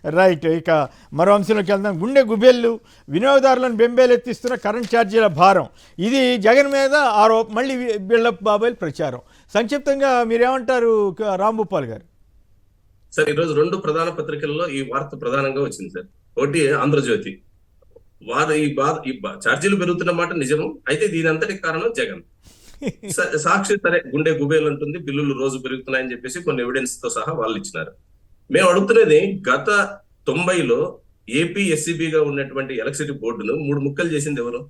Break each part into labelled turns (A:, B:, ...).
A: Right. ఇక మరో అంశంలోకి వెళ్దాం. గుండె గుబెళ్ళు వినియోగదారులను బెంబేలెత్తిస్తున్న కరెంట్ ఛార్జీల భారం, ఇది జగన్ మీద మళ్ళీ బిల్డప్ బాబాయ్ ప్రచారం. సంక్షిప్తంగా మీరేమంటారు రాంభూపాల్ గారు?
B: సార్, ఈరోజు రెండు ప్రధాన పత్రికల్లో ఈ వార్త ప్రధానంగా వచ్చింది సార్. ఒకటి ఆంధ్రజ్యోతి. వారు ఈ ఛార్జీలు పెరుగుతున్న మాట నిజము, అయితే దీని అంతటి కారణం జగన్. సాక్షి సరే గుండె గుబేలు అంటుంది, బిల్లులు రోజు పెరుగుతున్నాయని చెప్పేసి కొన్ని ఎవిడెన్స్ తో సహా వాళ్ళు ఇచ్చినారు. మేము అడుగుతున్నది, గత 90లో ఏపీ ఎస్సీబీగా ఉన్నటువంటి ఎలక్ట్రిసిటీ బోర్డును 3 ముక్కలు చేసింది ఎవరు?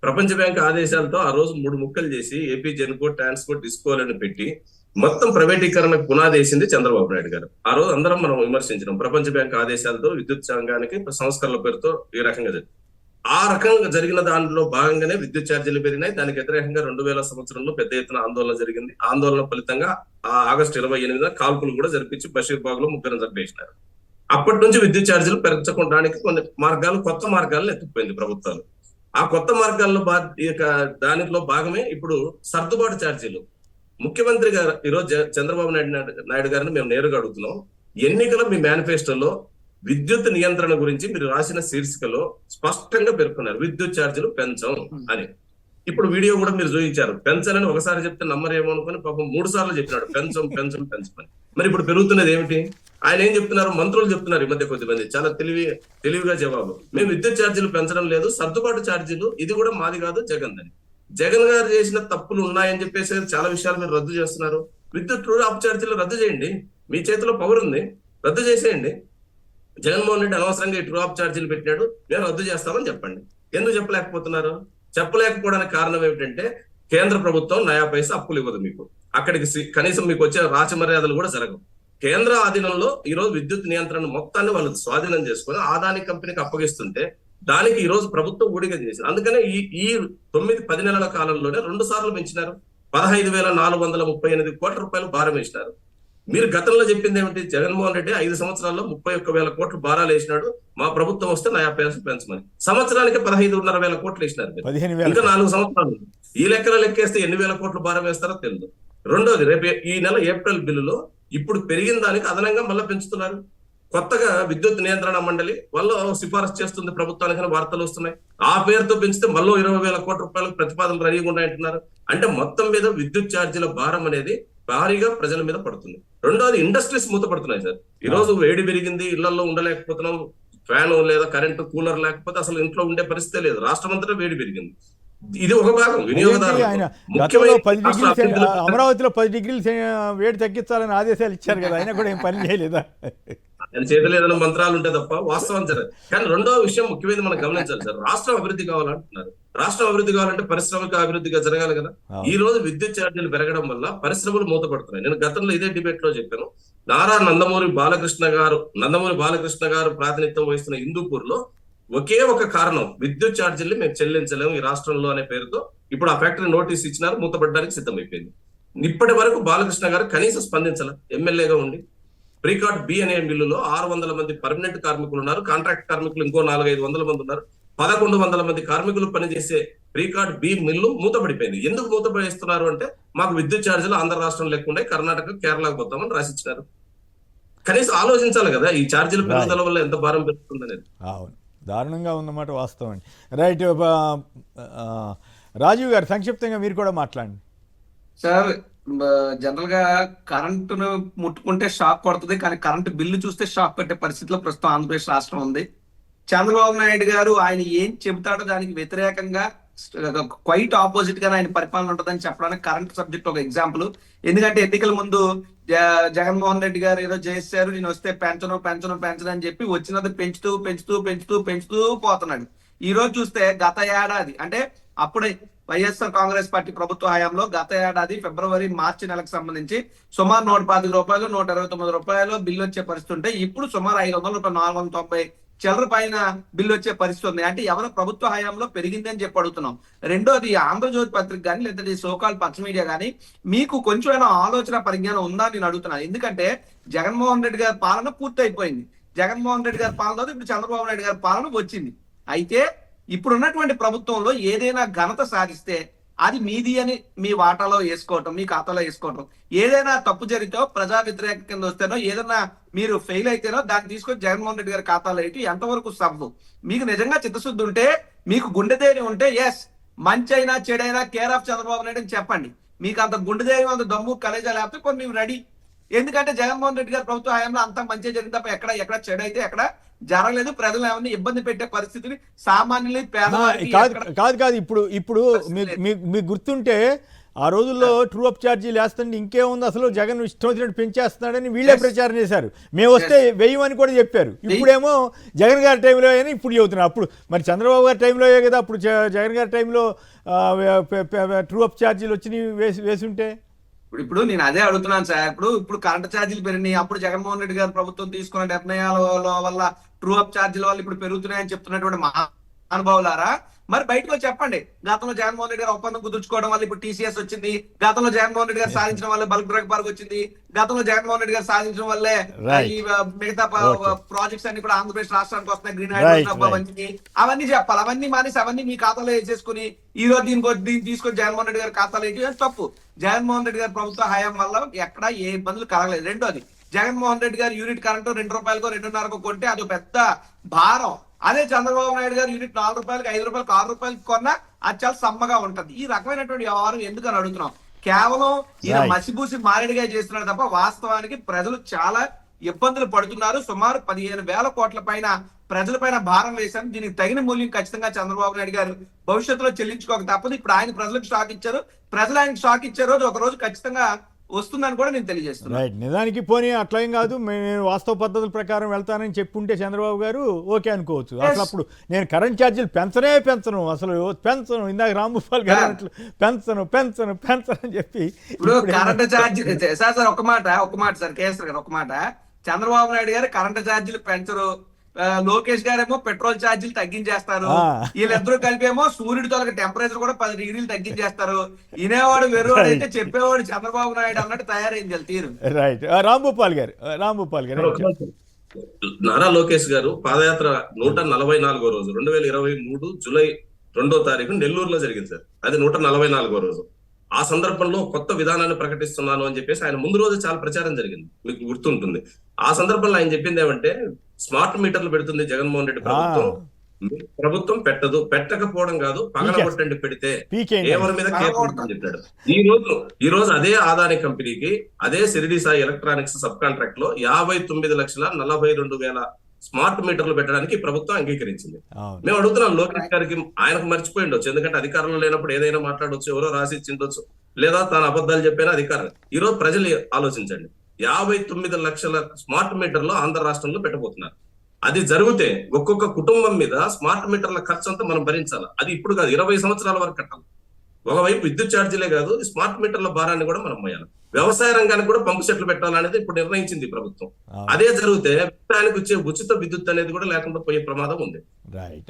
B: ప్రపంచ బ్యాంక్ ఆదేశాలతో ఆ రోజు 3 ముక్కలు చేసి ఏపీ జెన్కో, ట్రాన్స్కో, డిస్కోలను పెట్టి మొత్తం ప్రైవేటీకరణకు పునాది వేసింది చంద్రబాబు నాయుడు గారు. ఆ రోజు అందరం మనం విమర్శించినాం. ప్రపంచ బ్యాంక్ ఆదేశాలతో విద్యుత్ రంగానికి సంస్కరణల పేరుతో ఈ రకంగా ఆ రకంగా జరిగిన దానిలో భాగంగానే విద్యుత్ ఛార్జీలు పెరిగినాయి. దానికి వ్యతిరేకంగా 2000 సంవత్సరంలో పెద్ద ఎత్తున ఆందోళన జరిగింది. ఆందోళన ఫలితంగా ఆ ఆగస్టు 28న కాల్పులు కూడా జరిపించి బషీర్బాగ్ లో 3 చంపేసినారు. అప్పటి నుంచి విద్యుత్ ఛార్జీలు పెంచడానికి కొన్ని కొత్త మార్గాలను ఎత్తుకుపోయింది ప్రభుత్వాలు. ఆ కొత్త మార్గాల్లో దానిలో భాగమే ఇప్పుడు సర్దుబాటు ఛార్జీలు. ముఖ్యమంత్రి గారు ఈరోజు చంద్రబాబు నాయుడు గారిని మేము నేరుగా అడుగుతున్నాం. ఎన్నికల మీ మేనిఫెస్టోలో విద్యుత్ నియంత్రణ గురించి మీరు రాసిన శీర్షికలో స్పష్టంగా పేర్కొన్నారు, విద్యుత్ ఛార్జీలు పెంచం అని. ఇప్పుడు వీడియో కూడా మీరు చూపించారు. పెంచాలని ఒకసారి చెప్తే నమ్మరేమో అనుకుని పాపం 3 సార్లు చెప్పినాడు పెంచం పెంచం పెంచమని. మరి ఇప్పుడు పెరుగుతున్నది ఏమిటి? ఆయన ఏం చెప్తున్నారు? మంత్రులు చెప్తున్నారు ఈ మధ్య కొద్దిమంది చాలా తెలివిగా జవాబు. మేము విద్యుత్ ఛార్జీలు పెంచడం లేదు, సర్దుబాటు ఛార్జీలు ఇది కూడా మాది కాదు జగన్ అని. జగన్ గారు చేసిన తప్పులు ఉన్నాయని చెప్పేసి చాలా విషయాలు మీరు రద్దు చేస్తున్నారు. విద్యుత్ ఆఫ్ ఛార్జీలు రద్దు చేయండి, మీ చేతిలో పవర్ ఉంది, రద్దు చేసేయండి. జగన్మోహన్ రెడ్డి అనవసరంగా ఈ ట్రూ ఆఫ్ ఛార్జీలు పెట్టినాడు, మేము రద్దు చేస్తామని చెప్పండి. ఎందుకు చెప్పలేకపోతున్నారు? చెప్పలేకపోవడానికి కారణం ఏమిటంటే కేంద్ర ప్రభుత్వం నయా పైసా అప్పులు ఇవ్వదు మీకు. అక్కడికి కనీసం మీకు వచ్చే రాచమర్యాదలు కూడా జరగవు. కేంద్ర ఆధీనంలో ఈ రోజు విద్యుత్ నియంత్రణ మొత్తాన్ని వాళ్ళు స్వాధీనం చేసుకుని ఆదాని కంపెనీకి అప్పగిస్తుంటే దానికి ఈ రోజు ప్రభుత్వం ఊడిగా చేసింది. అందుకనే ఈ 9-10 నెలల కాలంలోనే 2 సార్లు పెంచినారు. 15,438 కోట్ల రూపాయలు భారం వేసినారు. మీరు గతంలో చెప్పింది ఏమిటి? జగన్మోహన్ రెడ్డి 5 సంవత్సరాల్లో 31,000 కోట్లు భారాలు వేసినాడు, మా ప్రభుత్వం వస్తే నయా పైసలు పెంచమని. సంవత్సరానికి 15,500 కోట్లు వేసినారు. ఇంకా 4 సంవత్సరాలు ఈ లెక్కేస్తే ఎన్ని వేల కోట్లు భారం వేస్తారో తెలియదు. రెండోది, రేపు ఈ నెల ఏప్రిల్ బిల్లులో ఇప్పుడు పెరిగిన దానికి అదనంగా మళ్ళీ పెంచుతున్నారు. కొత్తగా విద్యుత్ నియంత్రణ మండలి వాళ్ళు సిఫారసు చేస్తుంది ప్రభుత్వానికి వార్తలు వస్తున్నాయి. ఆ పేరుతో పెంచితే మళ్ళీ 20,000 కోట్ల రూపాయలకు ప్రతిపాదనలు రెడీగా ఉన్నాయంటున్నారు. అంటే మొత్తం మీద విద్యుత్ ఛార్జీల భారం అనేది భారీగా ప్రజల మీద పడుతుంది. రెండోది, ఇండస్ట్రీస్ మూతపడుతున్నాయి సార్. ఈ రోజు వేడి పెరిగింది, ఇళ్లలో ఉండలేకపోతున్నాం, ఫ్యాన్ లేదా కరెంటు కూలర్ లేకపోతే అసలు ఇంట్లో ఉండే పరిస్థితే లేదు. రాష్ట్రం అంతటా వేడి పెరిగింది. ఇది ఒక భాగం. వినియోగదారులు
A: అమరావతిలో 10 డిగ్రీలు వేడి తగ్గించాలని ఆదేశాలు ఇచ్చారు కదా, ఆయన కూడా ఏం పని చేయలేదా?
B: ఆయన చేతులు ఏదైనా మంత్రాలు ఉంటే తప్ప వాస్తవం జరగదు. కానీ రెండో విషయం ముఖ్యమైనది మనం గమనించాలి సార్. రాష్ట్రం అభివృద్ధి కావాలంటున్నారు. రాష్ట్రం అభివృద్ధి కావాలంటే పారిశ్రామిక అభివృద్ధిగా జరగాలి కదా. ఈ రోజు విద్యుత్ ఛార్జీలు పెరగడం వల్ల పరిశ్రమలు మూతపడుతున్నాయి. నేను గతంలో ఇదే డిబేట్ లో చెప్పాను. నందమూరి బాలకృష్ణ గారు ప్రాతినిధ్యం వహిస్తున్న హిందూపూర్ లో ఒకే ఒక కారణం, విద్యుత్ ఛార్జీలు మేము చెల్లించలేము ఈ రాష్ట్రంలో అనే పేరుతో ఇప్పుడు ఆ ఫ్యాక్టరీ నోటీస్ ఇచ్చినారు, మూతపడడానికి సిద్ధమైపోయింది. ఇప్పటి వరకు బాలకృష్ణ గారు కనీసం స్పందించాల. ఎమ్మెల్యేగా ఉండి ప్రీకార్డ్ బి అనే మిల్లులో 600 మంది పర్మనెంట్ కార్మికులు ఉన్నారు, కాంట్రాక్ట్ కార్మికులు ఇంకో 400-500 మంది ఉన్నారు. 1100 మంది కార్మికులు పనిచేసే ప్రీకార్డ్ బి మిల్లు మూతపడిపోయింది. ఎందుకు మూతపడేస్తున్నారు అంటే మాకు విద్యుత్ ఛార్జీలు ఆంధ్ర రాష్ట్రం లేకుండా కర్ణాటక, కేరళకు పోతామని రాసిచ్చినారు. కనీసం ఆలోచించాలి కదా ఈ ఛార్జీల పెరుగుదల వల్ల ఎంత భారం పెరుగుతుంది అనేది.
A: దారుణంగా ఉన్నమాట వాస్తవం అండి. రైట్. రాజీవ్ గారు సంక్షిప్తంగా మీరు కూడా మాట్లాడండి
C: సార్. జనరల్ గా కరెంటును ముట్టుకుంటే షాక్ కొడుతుంది, కానీ కరెంటు బిల్లు చూస్తే షాక్ పెట్టే పరిస్థితిలో ప్రస్తుతం ఆంధ్రప్రదేశ్ రాష్ట్రం ఉంది. చంద్రబాబు నాయుడు గారు ఆయన ఏం చెబుతాడో దానికి వ్యతిరేకంగా క్వైట్ ఆపోజిట్ గా ఆయన పరిపాలన ఉంటుందని చెప్పడానికి కరెంట్ సబ్జెక్ట్ ఒక ఎగ్జాంపుల్. ఎందుకంటే ఎన్నికల ముందు జగన్మోహన్ రెడ్డి గారు ఏదో చేశారు, నేను వస్తే పెంచను అని చెప్పి వచ్చినది పెంచుతూ పోతున్నాడు. ఈ రోజు చూస్తే గత ఏడాది అంటే అప్పుడే వైఎస్ఆర్ కాంగ్రెస్ పార్టీ ప్రభుత్వ హయాంలో గత ఏడాది ఫిబ్రవరి మార్చి నెలకు సంబంధించి సుమారు 125 రూపాయలు 129 రూపాయలు బిల్లు వచ్చే పరిస్థితి ఉంటే ఇప్పుడు సుమారు 500 రూపాయలు 490 చిల్లర పైన బిల్లు వచ్చే పరిస్థితి ఉంది. అంటే ఎవరి ప్రభుత్వ హయాంలో పెరిగింది అని చెప్పి అడుగుతున్నాం. రెండోది, ఆంధ్రజ్యోతి పత్రిక కానీ లేదా సోకాల్ పచ్చ మీడియా కానీ మీకు కొంచెమైనా ఆలోచన పరిజ్ఞానం ఉందా నేను అడుగుతున్నాను. ఎందుకంటే జగన్మోహన్ రెడ్డి గారి పాలన పూర్తి అయిపోయింది. జగన్మోహన్ రెడ్డి గారి పాలన ఇప్పుడు చంద్రబాబు నాయుడు గారి పాలన వచ్చింది. అయితే ఇప్పుడున్నటువంటి ప్రభుత్వంలో ఏదైనా ఘనత సాధిస్తే అది మీది అని మీ వాటాలో వేసుకోవటం, మీ ఖాతాలో వేసుకోవటం. ఏదైనా తప్పు జరిగితే ప్రజా వ్యతిరేక కింద వస్తేనో, ఏదైనా మీరు ఫెయిల్ అయితేనో దాన్ని తీసుకొని జగన్మోహన్ రెడ్డి గారి ఖాతాలో వేయటం ఎంతవరకు సబబు? మీకు నిజంగా చిత్తశుద్ధి ఉంటే, మీకు గుండె ధైర్యం ఉంటే, ఎస్ మంచి అయినా చెడైనా కేర్ ఆఫ్ చంద్రబాబు నాయుడు అని చెప్పండి. మీకు అంత గుండె ధైర్యం, అంత దమ్ము కలేజా లేకపోతే కొన్ని మేము రెడీ. ఎందుకంటే జగన్మోహన్ రెడ్డి గారి ప్రభుత్వ హయాంలో అంతా మంచి జరిగింది తప్ప ఎక్కడ చెడు అయితే ఎక్కడ జరగలేదు. ప్రజలు ఏమన్నా ఇబ్బంది పెట్టే పరిస్థితిని సామాన్యులు, పేదవారికి
A: కాదు ఇప్పుడు మీకు గుర్తుంటే ఆ రోజుల్లో ట్రూ అప్ ఛార్జీలు వేస్తుంటే ఇంకేముంది, అసలు జగన్ ఇష్టం వచ్చినట్టు పెంచేస్తున్నాడని వీళ్ళే ప్రచారం చేశారు. మేము వస్తే వెయ్యమని కూడా చెప్పారు. ఇప్పుడేమో జగన్ గారి టైంలో అని ఇప్పుడు చెబుతున్నారు. అప్పుడు మరి చంద్రబాబు గారి టైంలో కదా అప్పుడు జగన్ గారి టైంలో ట్రూ అప్ ఛార్జీలు వచ్చినాయి వేసుంటే.
C: ఇప్పుడు నేను అదే అడుగుతున్నాను సార్. ఇప్పుడు కరెంట్ ఛార్జీలు పెరిగినాయి. అప్పుడు జగన్మోహన్ రెడ్డి గారు ప్రభుత్వం తీసుకున్న నిర్ణయాల వల్ల ట్రూ అప్ ఛార్జీల వల్ల ఇప్పుడు పెరుగుతున్నాయని చెప్తున్నటువంటి మహానుభావులారా, మరి బయటకు చెప్పండి. గతంలో జగన్మోహన్ రెడ్డి గారు ఒప్పందం కుదుర్చుకోవడం వల్ల ఇప్పుడు టీసీఎస్ వచ్చింది. గతంలో జగన్మోహన్ రెడ్డి గారు సాధించడం వల్ల బల్క్ డ్రగ్ పార్క్ వచ్చింది. గతంలో జగన్మోహన్ రెడ్డి గారు సాధించడం వల్లే ఈ మిగతా ప్రాజెక్ట్స్ అన్ని కూడా ఆంధ్రప్రదేశ్ రాష్ట్రానికి వస్తున్నాయి. గ్రీన్ హైడ్రోజన్ అవన్నీ చెప్పాలి. అవన్నీ మానేసి అవన్నీ మీ ఖాతాలో వేసేసుకుని ఈ రోజు దీన్ని తీసుకొని జగన్మోహన్ రెడ్డి గారి ఖాతాలో వేయడం తప్పు. జగన్మోహన్ రెడ్డి గారి ప్రభుత్వ హయాం వల్ల ఎక్కడ ఏ ఇబ్బందులు కలగలేదు. రెండోది, జగన్మోహన్ రెడ్డి గారు యూనిట్ కరెంటు 2 రూపాయలకో 2.5కో కొంటే అది పెద్ద భారం. అదే చంద్రబాబు నాయుడు గారు యూనిట్ 4 రూపాయలకి, 5 రూపాయలకి, 6 రూపాయలకి కొన్నా అది చాలా సమ్మగా ఉంటది. ఈ రకమైనటువంటి వ్యవహారం ఎందుకని అడుగుతున్నాం. కేవలం ఈయన మసిబూసి మారేడుగా చేస్తున్నాడు తప్ప వాస్తవానికి ప్రజలు చాలా ఇబ్బందులు పడుతున్నారు. సుమారు 15,000 కోట్ల పైన ప్రజల పైన భారం వేశారు. దీనికి తగిన మూల్యం ఖచ్చితంగా చంద్రబాబు నాయుడు గారు భవిష్యత్తులో చెల్లించుకోక తప్పదు. ఇప్పుడు ఆయన ప్రజలకు షాక్ ఇచ్చారు. ప్రజలు ఆయనకు షాక్ ఇచ్చే రోజు ఒక రోజు ఖచ్చితంగా వస్తుందని కూడా నేను తెలియజేస్తున్నాను.
A: రైట్. నిజానికి పోనీ అట్లేం కాదు, నేను వాస్తవ పద్ధతుల ప్రకారం వెళ్తానని చెప్పుంటే చంద్రబాబు గారు ఓకే అనుకోవచ్చు. అసలు అప్పుడు నేను కరెంట్ ఛార్జీలు పెంచను, అసలు పెంచను. ఇందాక రాంభూపాల్ గారు అన్నట్లు పెంచను అని చెప్పి
C: ఇప్పుడు కరెంట్ ఛార్జీ సార్ ఒక మాట సార్ కేసీఆర్ గారు ఒక మాట. చంద్రబాబు నాయుడు గారు కరెంట్ ఛార్జీలు పెంచరు, లోకేష్ గారేమో పెట్రోల్ ఛార్జీలు తగ్గించేస్తారు. వీళ్ళిద్దరూ కలిపేమో సూర్యుడి తొలగ టెంపరేచర్ కూడా 10 డిగ్రీలు తగ్గించేస్తారు. వినేవాడు వెర్రోడు అయితే చెప్పేవాడు చంద్రబాబు నాయుడు అన్నట్టు తయారైంది తీరు.
A: రైట్. రాంభూపాల్ గారు
B: నారా లోకేష్ గారు పాదయాత్ర 144వ రోజు 2023 జూలై 2వ తారీఖు నెల్లూరులో జరిగింది సార్. అది 144వ రోజు. ఆ సందర్భంలో కొత్త విధానాన్ని ప్రకటిస్తున్నాను అని చెప్పేసి ఆయన ముందు రోజు చాలా ప్రచారం జరిగింది, మీకు గుర్తుంటుంది. ఆ సందర్భంలో ఆయన చెప్పింది ఏమంటే, స్మార్ట్ మీటర్లు పెడుతుంది జగన్మోహన్ రెడ్డి ప్రభుత్వం పెట్టకపోవడం కాదు, పగలగొట్టండి, పెడితే ఎవరి మీద చెప్పాడు. ఈ రోజు అదే ఆదాని కంపెనీకి, అదే Shirdi Sai electronics sub contract లో 59,42,000 స్మార్ట్ మీటర్లు పెట్టడానికి ప్రభుత్వం అంగీకరించింది. మేము అడుగుతున్నాం లోకేష్ గారికి, ఆయనకు మర్చిపోయి ఉండొచ్చు, ఎందుకంటే అధికారంలో లేనప్పుడు ఏదైనా మాట్లాడవచ్చు, ఎవరో రాసి ఇచ్చిండొచ్చు, లేదా తాను అబద్ధాలు చెప్పినా అధికారం. ఈ రోజు ప్రజలు ఆలోచించండి, 59 లక్షల స్మార్ట్ మీటర్లు ఆంధ్ర రాష్ట్రంలో పెట్టబోతున్నారు. అది జరిగితే ఒక్కొక్క కుటుంబం మీద స్మార్ట్ మీటర్ల ఖర్చు అంతా మనం భరించాలి. అది ఇప్పుడు కాదు, 20 సంవత్సరాల వరకు కట్టాలి. ఒకవైపు విద్యుత్ ఛార్జీలే కాదు, స్మార్ట్ మీటర్ల భారాన్ని కూడా మనం మోయాలి. వ్యవసాయ రంగానికి కూడా పంపు సెట్లు పెట్టాలనేది ఇప్పుడు నిర్ణయించింది ప్రభుత్వం. అదే జరిగితే వ్యవసాయానికి వచ్చే ఉచిత విద్యుత్ అనేది కూడా లేకుండా పోయే ప్రమాదం ఉంది.
A: రైట్.